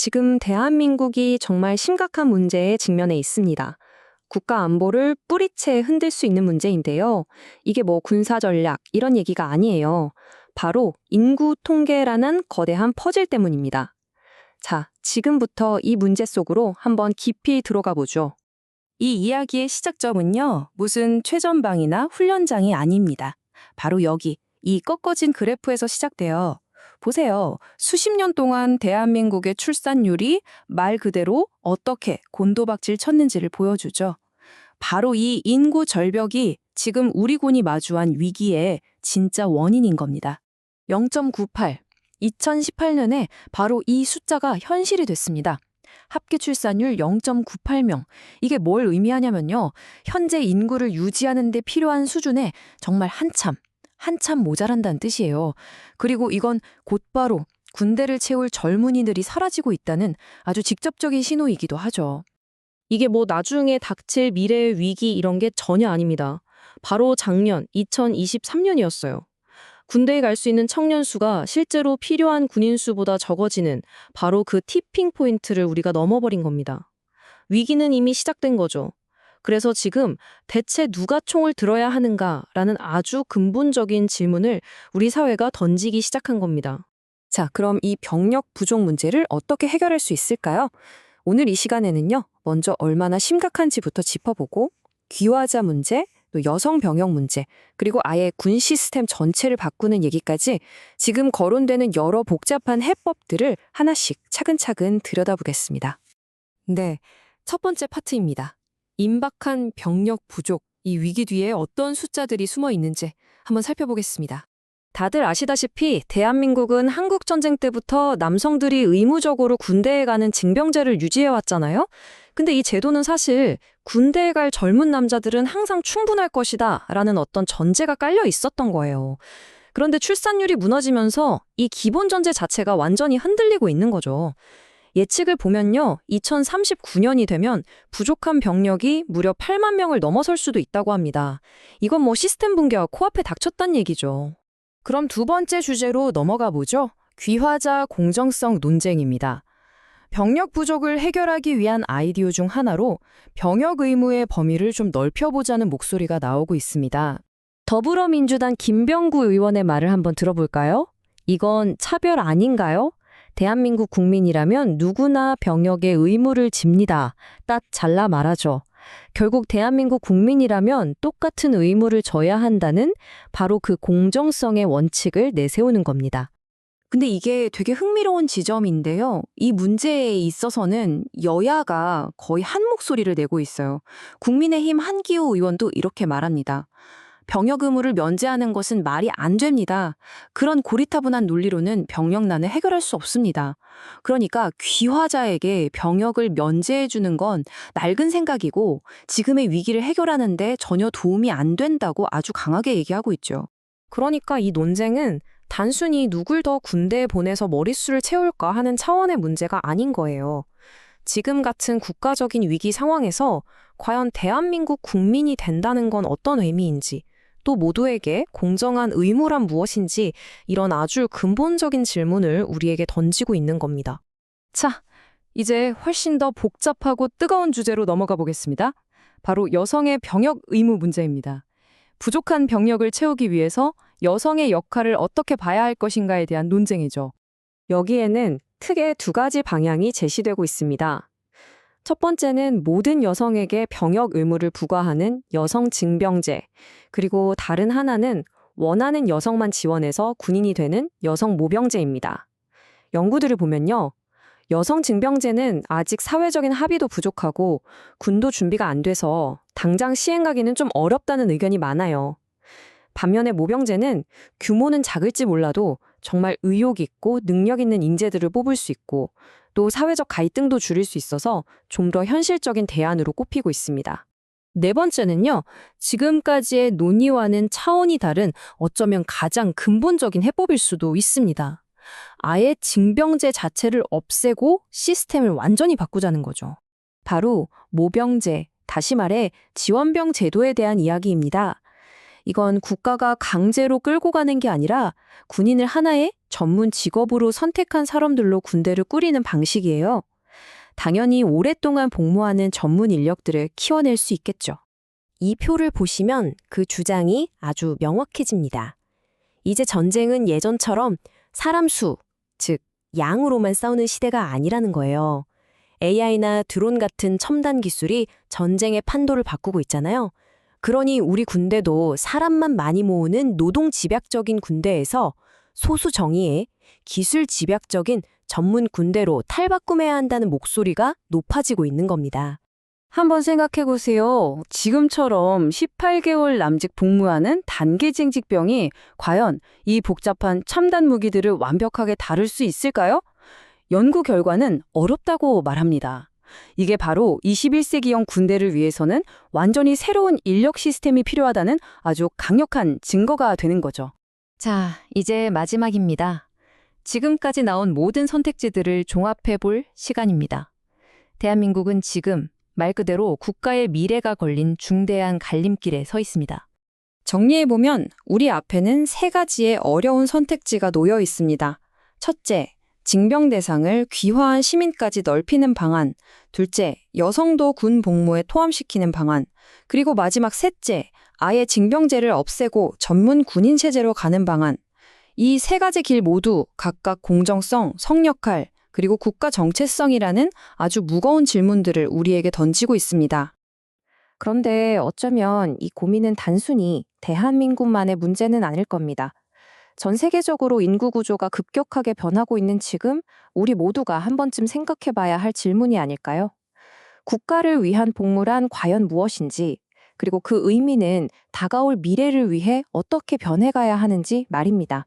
지금 대한민국이 정말 심각한 문제에 직면해 있습니다. 국가 안보를 뿌리째 흔들 수 있는 문제인데요. 이게 뭐 군사 전략 이런 얘기가 아니에요. 바로 인구 통계라는 거대한 퍼즐 때문입니다. 자, 지금부터 이 문제 속으로 한번 깊이 들어가 보죠. 이 이야기의 시작점은요, 무슨 최전방이나 훈련장이 아닙니다. 바로 여기, 이 꺾어진 그래프에서 시작돼요. 보세요. 수십 년 동안 대한민국의 출산율이 말 그대로 어떻게 곤도박질 쳤는지를 보여주죠. 바로 이 인구 절벽이 지금 우리 군이 마주한 위기의 진짜 원인인 겁니다. 0.98. 2018년에 바로 이 숫자가 현실이 됐습니다. 합계 출산율 0.98명. 이게 뭘 의미하냐면요. 현재 인구를 유지하는 데 필요한 수준에 정말 한참 모자란다는 뜻이에요. 그리고 이건 곧바로 군대를 채울 젊은이들이 사라지고 있다는 아주 직접적인 신호이기도 하죠. 이게 뭐 나중에 닥칠 미래의 위기 이런 게 전혀 아닙니다. 바로 작년 2023년이었어요. 군대에 갈 수 있는 청년 수가 실제로 필요한 군인 수보다 적어지는 바로 그 티핑 포인트를 우리가 넘어버린 겁니다. 위기는 이미 시작된 거죠. 그래서 지금 대체 누가 총을 들어야 하는가라는 아주 근본적인 질문을 우리 사회가 던지기 시작한 겁니다. 자, 그럼 이 병력 부족 문제를 어떻게 해결할 수 있을까요? 오늘 이 시간에는요, 먼저 얼마나 심각한지부터 짚어보고 귀화자 문제, 또 여성 병역 문제, 그리고 아예 군 시스템 전체를 바꾸는 얘기까지 지금 거론되는 여러 복잡한 해법들을 하나씩 차근차근 들여다보겠습니다. 네, 첫 번째 파트입니다. 임박한 병력 부족, 이 위기 뒤에 어떤 숫자들이 숨어 있는지 한번 살펴보겠습니다. 다들 아시다시피 대한민국은 한국전쟁 때부터 남성들이 의무적으로 군대에 가는 징병제를 유지해왔잖아요. 근데 이 제도는 사실 군대에 갈 젊은 남자들은 항상 충분할 것이다 라는 어떤 전제가 깔려 있었던 거예요. 그런데 출산율이 무너지면서 이 기본 전제 자체가 완전히 흔들리고 있는 거죠. 예측을 보면요, 2039년이 되면 부족한 병력이 무려 8만 명을 넘어설 수도 있다고 합니다. 이건 뭐 시스템 붕괴와 코앞에 닥쳤단 얘기죠. 그럼 두 번째 주제로 넘어가 보죠. 귀화자 공정성 논쟁입니다. 병력 부족을 해결하기 위한 아이디어 중 하나로 병역 의무의 범위를 좀 넓혀보자는 목소리가 나오고 있습니다. 더불어민주당 김병구 의원의 말을 한번 들어볼까요? 이건 차별 아닌가요? 대한민국 국민이라면 누구나 병역의 의무를 집니다. 딱 잘라 말하죠. 결국 대한민국 국민이라면 똑같은 의무를 져야 한다는 바로 그 공정성의 원칙을 내세우는 겁니다. 근데 이게 되게 흥미로운 지점인데요. 이 문제에 있어서는 여야가 거의 한 목소리를 내고 있어요. 국민의힘 한기호 의원도 이렇게 말합니다. 병역 의무를 면제하는 것은 말이 안 됩니다. 그런 고리타분한 논리로는 병역난을 해결할 수 없습니다. 그러니까 귀화자에게 병역을 면제해 주는 건 낡은 생각이고 지금의 위기를 해결하는 데 전혀 도움이 안 된다고 아주 강하게 얘기하고 있죠. 그러니까 이 논쟁은 단순히 누굴 더 군대에 보내서 머릿수를 채울까 하는 차원의 문제가 아닌 거예요. 지금 같은 국가적인 위기 상황에서 과연 대한민국 국민이 된다는 건 어떤 의미인지, 또 모두에게 공정한 의무란 무엇인지 이런 아주 근본적인 질문을 우리에게 던지고 있는 겁니다. 자, 이제 훨씬 더 복잡하고 뜨거운 주제로 넘어가 보겠습니다. 바로 여성의 병역 의무 문제입니다. 부족한 병력을 채우기 위해서 여성의 역할을 어떻게 봐야 할 것인가에 대한 논쟁이죠. 여기에는 크게 두 가지 방향이 제시되고 있습니다. 첫 번째는 모든 여성에게 병역 의무를 부과하는 여성 징병제, 그리고 다른 하나는 원하는 여성만 지원해서 군인이 되는 여성 모병제입니다. 연구들을 보면요, 여성 징병제는 아직 사회적인 합의도 부족하고 군도 준비가 안 돼서 당장 시행하기는 좀 어렵다는 의견이 많아요. 반면에 모병제는 규모는 작을지 몰라도 정말 의욕 있고 능력 있는 인재들을 뽑을 수 있고 또 사회적 갈등도 줄일 수 있어서 좀 더 현실적인 대안으로 꼽히고 있습니다. 네 번째는요, 지금까지의 논의와는 차원이 다른 어쩌면 가장 근본적인 해법일 수도 있습니다. 아예 징병제 자체를 없애고 시스템을 완전히 바꾸자는 거죠. 바로 모병제, 다시 말해 지원병 제도에 대한 이야기입니다. 이건 국가가 강제로 끌고 가는 게 아니라 군인을 하나의 전문 직업으로 선택한 사람들로 군대를 꾸리는 방식이에요. 당연히 오랫동안 복무하는 전문 인력들을 키워낼 수 있겠죠. 이 표를 보시면 그 주장이 아주 명확해집니다. 이제 전쟁은 예전처럼 사람 수, 즉 양으로만 싸우는 시대가 아니라는 거예요. AI나 드론 같은 첨단 기술이 전쟁의 판도를 바꾸고 있잖아요. 그러니 우리 군대도 사람만 많이 모으는 노동 집약적인 군대에서 소수 정의의 기술 집약적인 전문 군대로 탈바꿈해야 한다는 목소리가 높아지고 있는 겁니다. 한번 생각해 보세요. 지금처럼 18개월 남짓 복무하는 단계직 직병이 과연 이 복잡한 첨단 무기들을 완벽하게 다룰 수 있을까요? 연구 결과는 어렵다고 말합니다. 이게 바로 21세기형 군대를 위해서는 완전히 새로운 인력 시스템이 필요하다는 아주 강력한 증거가 되는 거죠. 자, 이제 마지막입니다. 지금까지 나온 모든 선택지들을 종합해 볼 시간입니다. 대한민국은 지금 말 그대로 국가의 미래가 걸린 중대한 갈림길에 서 있습니다. 정리해보면 우리 앞에는 세 가지의 어려운 선택지가 놓여 있습니다. 첫째, 징병 대상을 귀화한 시민까지 넓히는 방안. 둘째, 여성도 군 복무에 포함시키는 방안. 그리고 마지막 셋째, 아예 징병제를 없애고 전문 군인 체제로 가는 방안. 이 세 가지 길 모두 각각 공정성, 성역할, 그리고 국가 정체성이라는 아주 무거운 질문들을 우리에게 던지고 있습니다. 그런데 어쩌면 이 고민은 단순히 대한민국만의 문제는 아닐 겁니다. 전 세계적으로 인구 구조가 급격하게 변하고 있는 지금 우리 모두가 한 번쯤 생각해 봐야 할 질문이 아닐까요? 국가를 위한 복무란 과연 무엇인지, 그리고 그 의미는 다가올 미래를 위해 어떻게 변해가야 하는지 말입니다.